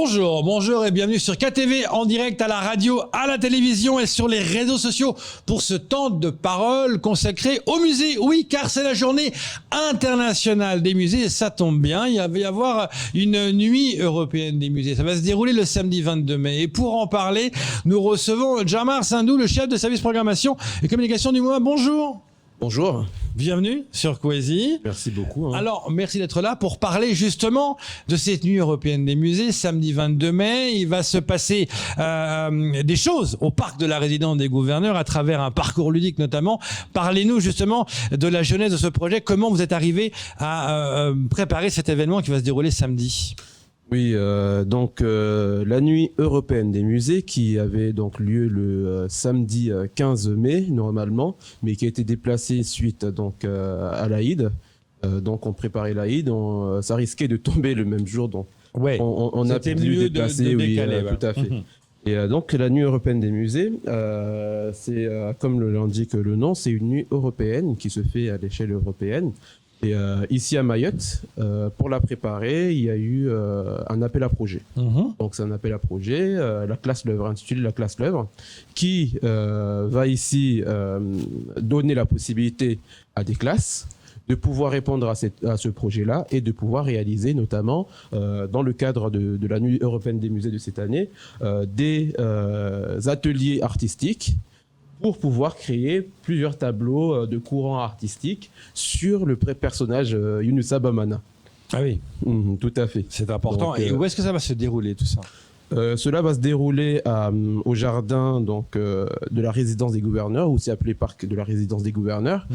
Bonjour et bienvenue sur KTV en direct à la radio, à la télévision et sur les réseaux sociaux pour ce temps de parole consacré au musée. Oui, car c'est la journée internationale des musées et ça tombe bien, il va y avoir une nuit européenne des musées. Ça va se dérouler le samedi 22 mai et pour en parler, nous recevons Djamar Sindou, le chef de service programmation et communication du MoMA. Bonjour. Bonjour. Bienvenue sur Coésie. Merci beaucoup. Alors, merci d'être là pour parler justement de cette nuit européenne des musées, samedi 22 mai. Il va se passer des choses au parc de la résidence des gouverneurs à travers un parcours ludique notamment. Parlez-nous justement de la genèse de ce projet. Comment vous êtes arrivé à préparer cet événement qui va se dérouler samedi ? Oui, donc la nuit européenne des musées qui avait donc lieu le samedi 15 mai normalement, mais qui a été déplacée suite donc à l'Aïd. Donc on préparait l'Aïd, ça risquait de tomber le même jour, donc ouais, on a pu déplacer, de décaler, oui, tout à fait. Et donc la nuit européenne des musées, c'est comme l'indique le nom, c'est une nuit européenne qui se fait à l'échelle européenne. Et ici à Mayotte, pour la préparer, il y a eu un appel à projet. Donc c'est un appel à projet, la classe L'Œuvre, intitulé la classe L'Œuvre, qui va ici donner la possibilité à des classes de pouvoir répondre à ce projet-là et de pouvoir réaliser notamment, dans le cadre de la Nuit européenne des musées de cette année, des ateliers artistiques pour pouvoir créer plusieurs tableaux de courants artistiques sur le personnage Younoussa Bamana. Ah oui, tout à fait. C'est important. Donc, et où est-ce que ça va se dérouler tout ça ? Cela va se dérouler au jardin donc, de la résidence des gouverneurs, aussi appelé parc de la résidence des gouverneurs.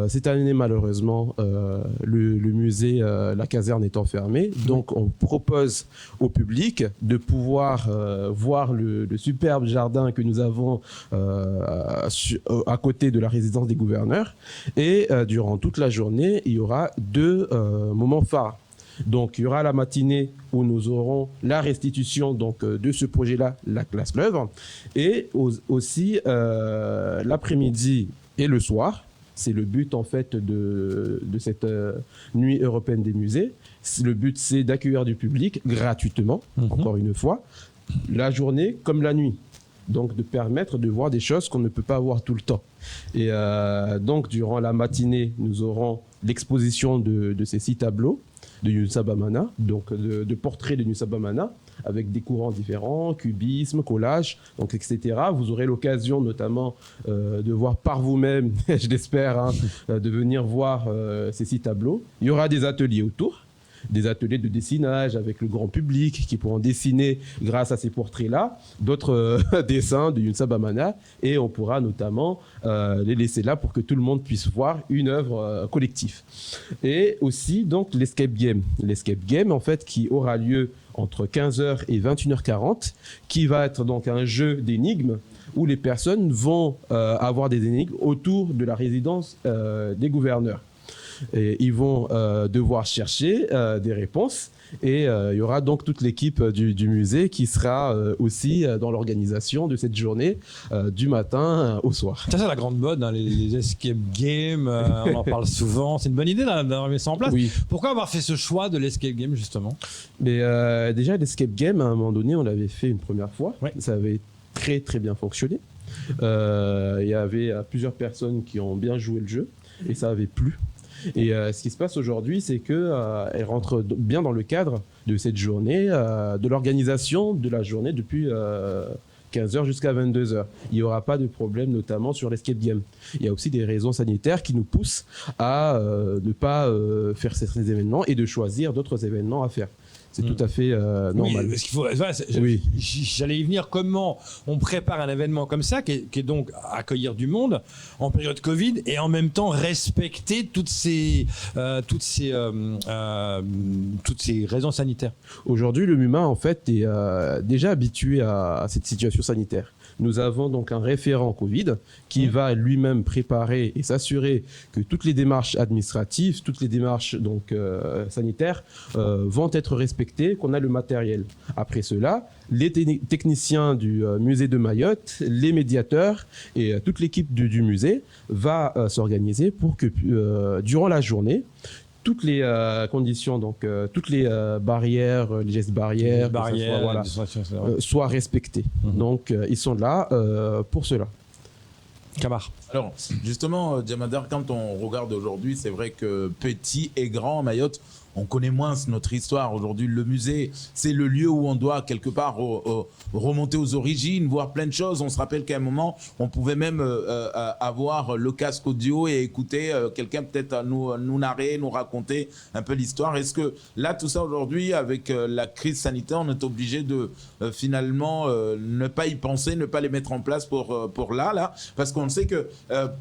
Cette année, malheureusement, le musée, la caserne étant fermée. Donc, on propose au public de pouvoir voir le superbe jardin que nous avons à côté de la résidence des gouverneurs. Et durant toute la journée, il y aura deux moments phares. Donc, il y aura la matinée où nous aurons la restitution donc, de ce projet-là, la classe L'Œuvre, et aussi l'après-midi et le soir. C'est le but en fait de cette nuit européenne des musées. Le but, c'est d'accueillir du public gratuitement, encore une fois, la journée comme la nuit. Donc, de permettre de voir des choses qu'on ne peut pas voir tout le temps. Et donc, durant la matinée, nous aurons l'exposition de ces 6 tableaux de Younoussa Bamana, donc de portraits de Younoussa Bamana, avec des courants différents, cubisme, collage, donc, etc. Vous aurez l'occasion notamment de voir par vous-même, je l'espère, de venir voir ces 6 tableaux. Il y aura des ateliers autour, des ateliers de dessinage avec le grand public qui pourront dessiner grâce à ces portraits-là, d'autres dessins de Younoussa Bamana, et on pourra notamment les laisser là pour que tout le monde puisse voir une œuvre collective. Et aussi donc l'escape game. L'escape game en fait qui aura lieu entre 15h et 21h40, qui va être donc un jeu d'énigmes où les personnes vont avoir des énigmes autour de la résidence des gouverneurs. Et ils vont devoir chercher des réponses et il y aura donc toute l'équipe du musée qui sera aussi dans l'organisation de cette journée du matin au soir. Ça, c'est la grande mode, les escape games, on en parle souvent. C'est une bonne idée d'avoir mis ça en place. Oui. Pourquoi avoir fait ce choix de l'escape game justement ? Mais déjà, l'escape game, à un moment donné, on l'avait fait une première fois. Ouais. Ça avait très très bien fonctionné. Il y avait plusieurs personnes qui ont bien joué le jeu et ça avait plu. Et ce qui se passe aujourd'hui, c'est qu'elle rentre bien dans le cadre de cette journée, de l'organisation de la journée depuis 15h jusqu'à 22h. Il n'y aura pas de problème, notamment sur l'escape game. Il y a aussi des raisons sanitaires qui nous poussent à ne pas faire ces événements et de choisir d'autres événements à faire. C'est tout à fait normal. Oui, parce qu'il faut, j'allais y venir. Comment on prépare un événement comme ça, qui est donc accueillir du monde en période Covid et en même temps respecter toutes ces raisons sanitaires. Aujourd'hui, le MoMA en fait est déjà habitué à cette situation sanitaire. Nous avons donc un référent Covid qui va lui-même préparer et s'assurer que toutes les démarches administratives, toutes les démarches donc, sanitaires vont être respectées, qu'on a le matériel. Après cela, les techniciens du musée de Mayotte, les médiateurs et toute l'équipe du musée va s'organiser pour que durant la journée, toutes les conditions, donc toutes les barrières, les gestes barrières, soient respectés. Donc ils sont là pour cela. Camar. Alors, justement, Djamadar, quand on regarde aujourd'hui, c'est vrai que petit et grand, Mayotte, on connaît moins notre histoire. Aujourd'hui, le musée, c'est le lieu où on doit quelque part remonter aux origines, voir plein de choses. On se rappelle qu'à un moment, on pouvait même avoir le casque audio et écouter quelqu'un peut-être nous narrer, nous raconter un peu l'histoire. Est-ce que là, tout ça aujourd'hui, avec la crise sanitaire, on est obligé de finalement ne pas y penser, ne pas les mettre en place pour là, parce qu'on sait que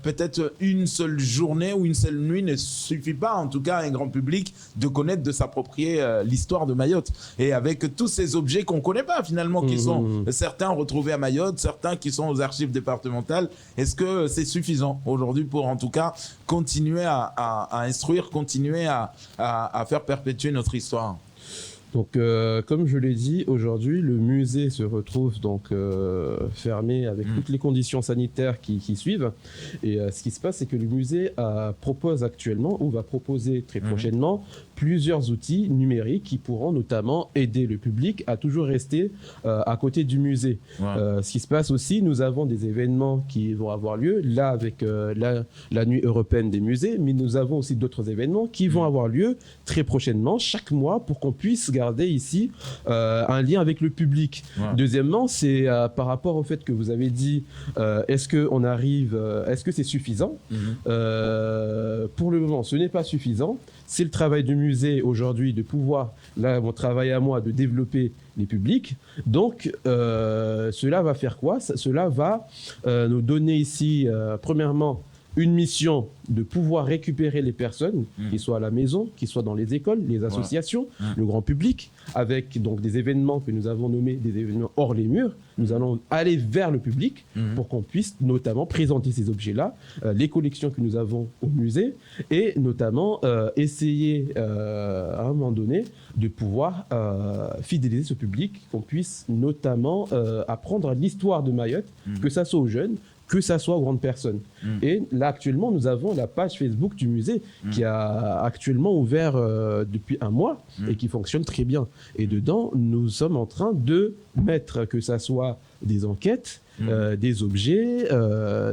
peut-être une seule journée ou une seule nuit ne suffit pas, en tout cas à un grand public, de connaître, de s'approprier l'histoire de Mayotte. Et avec tous ces objets qu'on ne connaît pas finalement, qui sont certains retrouvés à Mayotte, certains qui sont aux archives départementales, est-ce que c'est suffisant aujourd'hui pour en tout cas continuer à instruire, continuer à faire perpétuer notre histoire? Donc, comme je l'ai dit, aujourd'hui, le musée se retrouve donc fermé avec toutes les conditions sanitaires qui suivent. Et ce qui se passe, c'est que le musée propose actuellement, ou va proposer très prochainement, plusieurs outils numériques qui pourront notamment aider le public à toujours rester à côté du musée. Ce qui se passe aussi, nous avons des événements qui vont avoir lieu, là avec la nuit européenne des musées, mais nous avons aussi d'autres événements qui vont avoir lieu très prochainement, chaque mois, pour qu'on puisse garder ici un lien avec le public. Deuxièmement, c'est par rapport au fait que vous avez dit, est-ce que c'est suffisant? Pour le moment, ce n'est pas suffisant. C'est le travail du musée aujourd'hui de pouvoir, là, mon travail à moi, de développer les publics. Donc, cela va faire quoi? Cela va nous donner ici, premièrement, une mission de pouvoir récupérer les personnes, qui soient à la maison, qui soient dans les écoles, les associations, le grand public, avec donc des événements que nous avons nommés des événements hors les murs. Nous allons aller vers le public pour qu'on puisse notamment présenter ces objets-là, les collections que nous avons au musée, et notamment essayer à un moment donné de pouvoir fidéliser ce public, qu'on puisse notamment apprendre l'histoire de Mayotte, que ça soit aux jeunes, que ça soit aux grandes personnes. Et là, actuellement, nous avons la page Facebook du musée qui a actuellement ouvert depuis un mois et qui fonctionne très bien. Et dedans, nous sommes en train de mettre, que ça soit des enquêtes, des objets,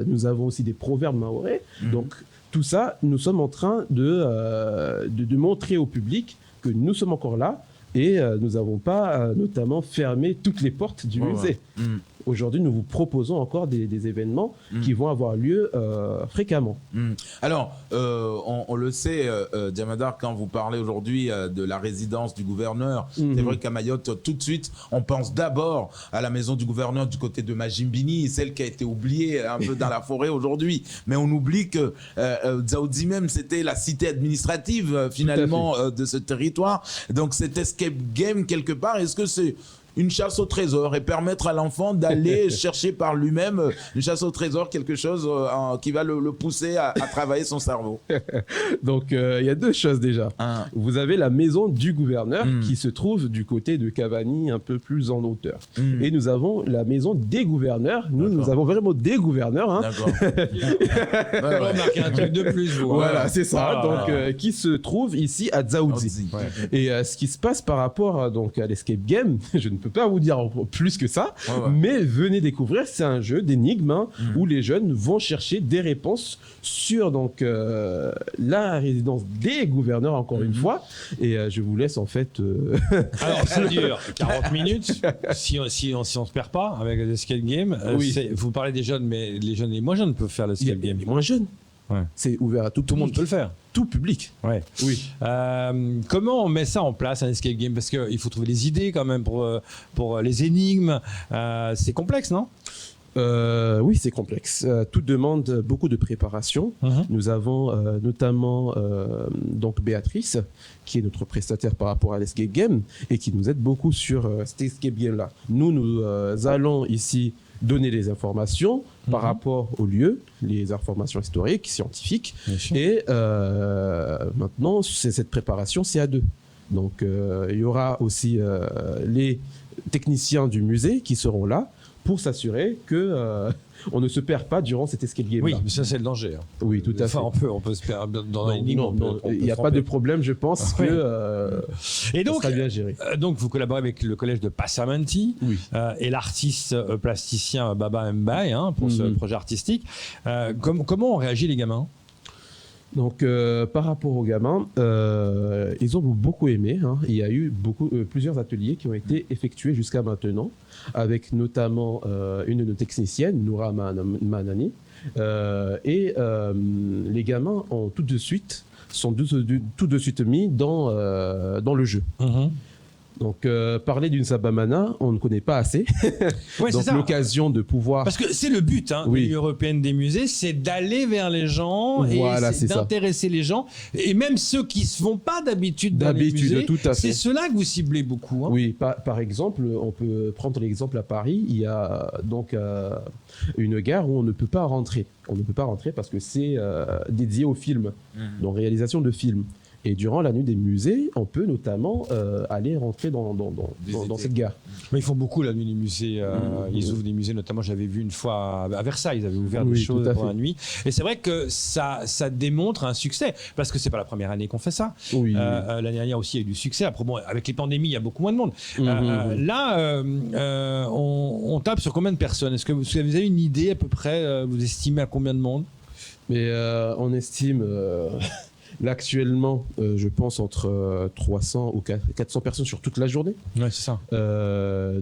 nous avons aussi des proverbes mahorais. Donc, tout ça, nous sommes en train de montrer au public que nous sommes encore là et nous n'avons pas notamment fermé toutes les portes du musée. Aujourd'hui, nous vous proposons encore des événements qui vont avoir lieu fréquemment. Alors, on le sait, Djamadar, quand vous parlez aujourd'hui de la résidence du gouverneur, c'est vrai qu'à Mayotte, tout de suite, on pense d'abord à la maison du gouverneur du côté de Majimbini, celle qui a été oubliée un peu dans la forêt aujourd'hui. Mais on oublie que Dzaoudzi même, c'était la cité administrative, finalement, de ce territoire. Donc, cet escape game, quelque part, est-ce que c'est une chasse au trésor et permettre à l'enfant d'aller chercher par lui-même une chasse au trésor, quelque chose qui va le pousser à travailler son cerveau? Donc, il y a deux choses déjà. Vous avez la maison du gouverneur qui se trouve du côté de Cavani, un peu plus en hauteur. Et nous avons la maison des gouverneurs. Nous avons vraiment des gouverneurs. D'accord. On va marquer un truc de plus. Voilà, c'est ça. Donc, qui se trouve ici à Dzaoudzi. Et ce qui se passe par rapport à l'escape game, je ne peux pas vous dire plus que ça, mais venez découvrir, c'est un jeu d'énigmes où les jeunes vont chercher des réponses sur donc la résidence des gouverneurs, encore une fois, et je vous laisse en fait... Alors ça dure 40 minutes, si on se perd pas avec l'escape game. Vous parlez des jeunes, mais les jeunes et les moins jeunes peuvent faire l'escape game. Les moins jeunes. C'est ouvert à tout le monde peut le faire. Tout public. Oui. Comment on met ça en place, un escape game? Parce qu'il faut trouver des idées quand même pour les énigmes. C'est complexe, non? Oui, c'est complexe. Tout demande beaucoup de préparation. Nous avons notamment donc Béatrice, qui est notre prestataire par rapport à l'escape game et qui nous aide beaucoup sur cet escape game-là. Nous allons ici donner des informations par rapport au lieu, les informations historiques, scientifiques. Et maintenant, cette préparation, c'est à deux. Donc, il y aura aussi les techniciens du musée qui seront là pour s'assurer que on ne se perd pas durant cet escape game. Oui, mais ça c'est le danger. Hein. Oui, tout à fait. On peut se perdre dans l'énigme. Il n'y a pas de problème, je pense que et donc, ça sera bien géré. Donc, vous collaborez avec le collège de Passamanti et l'artiste plasticien Baba Mbaye pour ce projet artistique. Comment ont réagi les gamins ? Donc, par rapport aux gamins, ils ont beaucoup aimé. Il y a eu plusieurs ateliers qui ont été effectués jusqu'à maintenant, avec notamment une de nos techniciennes, Noura Manani. Et les gamins ont tout de suite mis dans le jeu. Donc, parler d'une Sabamana, on ne connaît pas assez. Ouais, donc, l'occasion de pouvoir... Parce que c'est le but de l'Union européenne des musées, c'est d'aller vers les gens et d'intéresser les gens. Et même ceux qui ne se font pas d'habitude dans les musées, c'est ceux-là que vous ciblez beaucoup. Oui, par exemple, on peut prendre l'exemple à Paris. Il y a donc une gare où on ne peut pas rentrer. On ne peut pas rentrer parce que c'est dédié au film, donc réalisation de films. Et durant la nuit des musées, on peut notamment aller rentrer dans cette gare. Mais ils font beaucoup la nuit des musées. Ils ouvrent des musées, notamment j'avais vu une fois à Versailles, ils avaient ouvert des choses pour la nuit. Et c'est vrai que ça démontre un succès, parce que c'est pas la première année qu'on fait ça. L'année dernière aussi, il y a eu du succès. Après, bon, avec les pandémies, il y a beaucoup moins de monde. Là, on tape sur combien de personnes ? Est-ce que vous avez une idée à peu près ? Vous estimez à combien de monde ? Mais on estime... Là, actuellement, je pense entre 300 ou 400 personnes sur toute la journée. Ouais, c'est ça.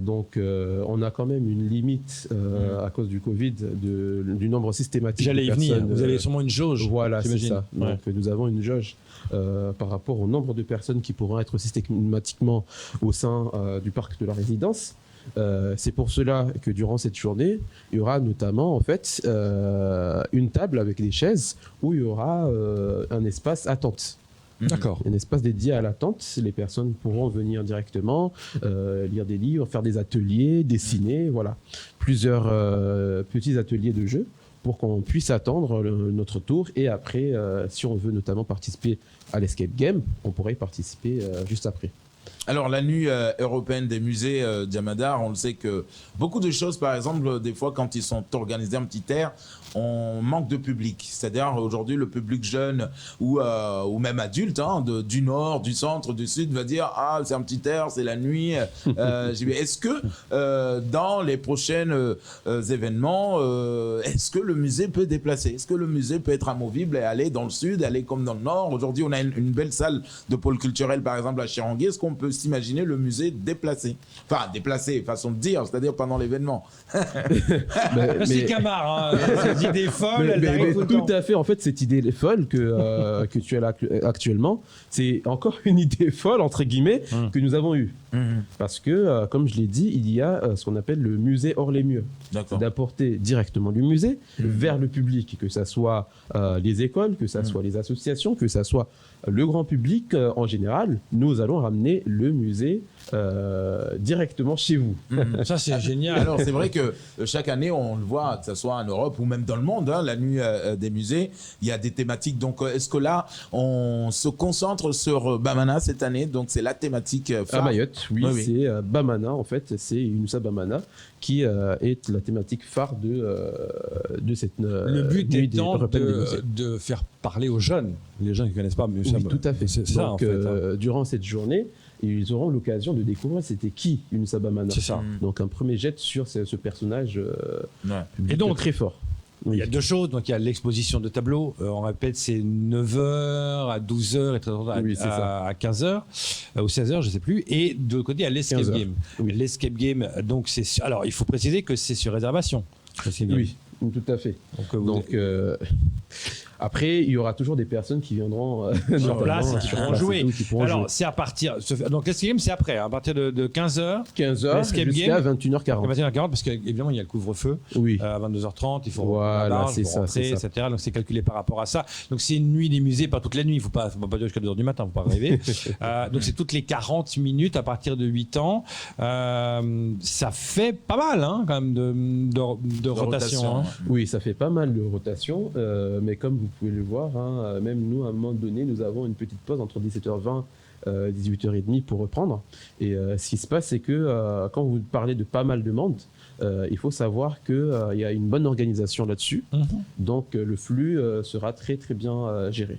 Donc, on a quand même une limite à cause du Covid du nombre systématique de personnes. J'allais y venir. Vous avez sûrement une jauge. Voilà, c'est ça. Donc, nous avons une jauge par rapport au nombre de personnes qui pourront être systématiquement au sein du parc de la résidence. C'est pour cela que durant cette journée, il y aura notamment en fait une table avec des chaises où il y aura un espace attente. D'accord. Un espace dédié à l'attente. Les personnes pourront venir directement, lire des livres, faire des ateliers, dessiner, voilà. Plusieurs petits ateliers de jeu pour qu'on puisse attendre notre tour. Et après, si on veut notamment participer à l'escape game, on pourrait y participer juste après. Alors, la nuit européenne des musées Diamadar, on le sait que beaucoup de choses, par exemple, des fois, quand ils sont organisés en petit air, on manque de public. C'est-à-dire, aujourd'hui, le public jeune ou même adulte, du nord, du centre, du sud, va dire « Ah, c'est un petit air, c'est la nuit. » Est-ce que dans les prochains événements, est-ce que le musée peut déplacer ? Est-ce que le musée peut être amovible et aller dans le sud, aller comme dans le nord ? Aujourd'hui, on a une belle salle de pôle culturel, par exemple, à Chirangui. Est-ce qu'on peut s'imaginer le musée déplacé ? Enfin, déplacé, façon de dire, c'est-à-dire pendant l'événement. C'est Camard, cette idée folle, elle arrive tout le temps. Tout à fait, en fait, cette idée folle que tu as là actuellement, c'est encore une idée folle, entre guillemets, que nous avons eue. Parce que, comme je l'ai dit, il y a ce qu'on appelle le musée hors les murs. C'est d'apporter directement du musée vers le public, que ça soit les écoles, que ça soit les associations, que ça soit le grand public en général. Nous allons ramener le musée directement chez vous. Ça, c'est génial. Alors, c'est vrai que chaque année, on le voit, que ce soit en Europe ou même dans le monde, la nuit des musées, il y a des thématiques. Donc, est-ce que là, on se concentre sur Bamana cette année ? Donc, c'est la thématique phare. À Mayotte, oui. C'est Bamana, en fait. C'est Inoussa Bamana qui est la thématique phare de cette le but étant de faire parler aux jeunes, les jeunes qui ne connaissent pas. Mais oui, tout à fait. C'est ça, donc, en fait. Durant cette journée, ils auront l'occasion de découvrir c'était qui Inoussa Bamana. C'est ça. Donc, un premier jet sur ce personnage et donc, très fort. Il y a deux choses. Donc, il y a l'exposition de tableaux. On répète, c'est 9h à 12h et à 15h ou 16h, je ne sais plus. Et de l'autre côté, il y a l'escape game. Oui. L'escape game, donc, alors, il faut préciser que c'est sur réservation. Oui, tout à fait. Donc après, il y aura toujours des personnes qui viendront sur place et qui pourront jouer. Alors, c'est à partir. Donc, l'escape game, c'est après, à partir de 15h. 15h jusqu'à 21h40. 21h40, parce qu'évidemment, il y a le couvre-feu. À 22h30, il faut rentrer, etc. Donc, c'est calculé par rapport à ça. Donc, c'est une nuit des musées, pas toute la nuit. Il ne faut pas dire jusqu'à 2h du matin, il ne faut pas rêver. Donc, c'est toutes les 40 minutes à partir de 8 ans. Ça fait pas mal, quand même, de rotation. Oui, ça fait pas mal de rotation. Mais comme vous vous pouvez le voir. Hein, même nous, à un moment donné, nous avons une petite pause entre 17h20 et 18h30 pour reprendre. Et ce qui se passe, c'est que quand vous parlez de pas mal de monde, il faut savoir qu'il y a une bonne organisation là-dessus. Donc, le flux sera très, très bien géré.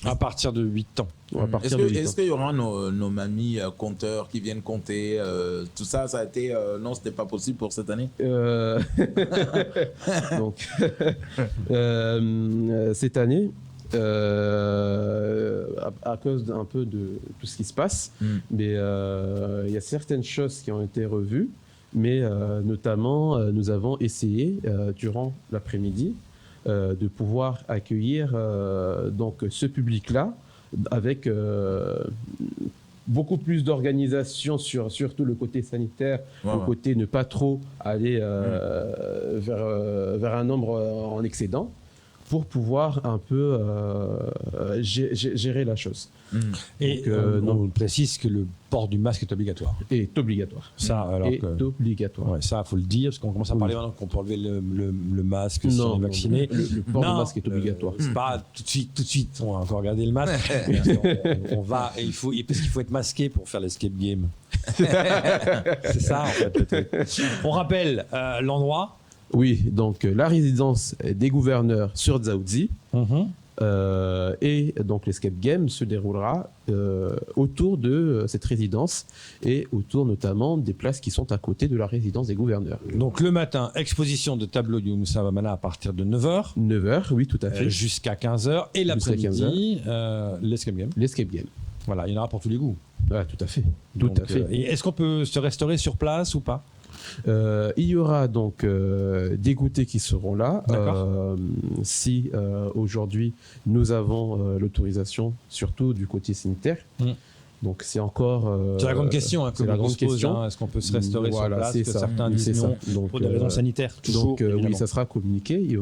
À partir de 8 ans. À partir de 8 ans. Est-ce qu'il y aura nos mamies compteurs qui viennent compter tout ça, ça a été... non, c'était pas possible pour cette année Donc, cette année, à cause d'un peu de tout ce qui se passe, mais il y a certaines choses qui ont été revues, mais notamment, nous avons essayé, durant l'après-midi, de pouvoir accueillir donc ce public-là avec beaucoup plus d'organisation sur surtout le côté sanitaire, le côté ne pas trop aller vers un nombre en excédent pour pouvoir un peu gérer la chose. Et donc, on précise que le port du masque est obligatoire. Est obligatoire. Ça, alors est obligatoire. Ouais, ça, il faut le dire, parce qu'on commence à parler maintenant qu'on peut enlever le masque si on est vacciné. Le port du masque est obligatoire. C'est pas tout de suite, on va encore garder le masque. on va, et parce qu'il faut être masqué pour faire l'escape game. C'est ça, en fait, le truc. On rappelle l'endroit. Oui, donc la résidence des gouverneurs sur Dzaoudzi. Et donc l'escape game se déroulera autour de cette résidence et autour notamment des places qui sont à côté de la résidence des gouverneurs. Donc le matin, exposition de tableaux du Moussa Wamala à partir de 9h. 9h, oui, tout à fait. Jusqu'à 15h. Et l'après-midi, l'escape game. L'escape game. Voilà, il y en aura pour tous les goûts. Ah, tout à fait. Tout à fait. Et est-ce qu'on peut se restaurer sur place ou pas ? Il y aura donc des goûters qui seront là. Si aujourd'hui nous avons l'autorisation, surtout du côté sanitaire. Donc c'est encore. C'est la grande question que la l'on se pose. question. Est-ce qu'on peut se restaurer sur place c'est que ça. certains disent non donc, pour des raisons sanitaires. Donc oui, ça sera communiqué.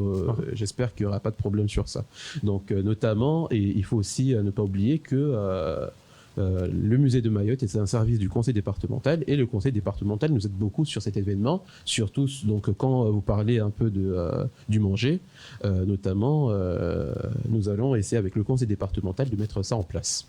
J'espère qu'il n'y aura pas de problème sur ça. Donc notamment, et il faut aussi ne pas oublier que le musée de Mayotte est un service du conseil départemental et le conseil départemental nous aide beaucoup sur cet événement, surtout donc quand vous parlez un peu du manger, notamment nous allons essayer avec le conseil départemental de mettre ça en place.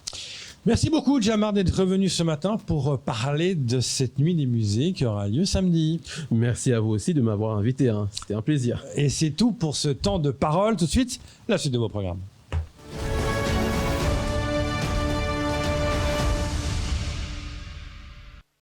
Merci beaucoup Djamar d'être revenu ce matin pour parler de cette nuit des musées qui aura lieu samedi. Merci à vous aussi de m'avoir invité, hein. C'était un plaisir. Et c'est tout pour ce temps de parole. Tout de suite, la suite de vos programmes.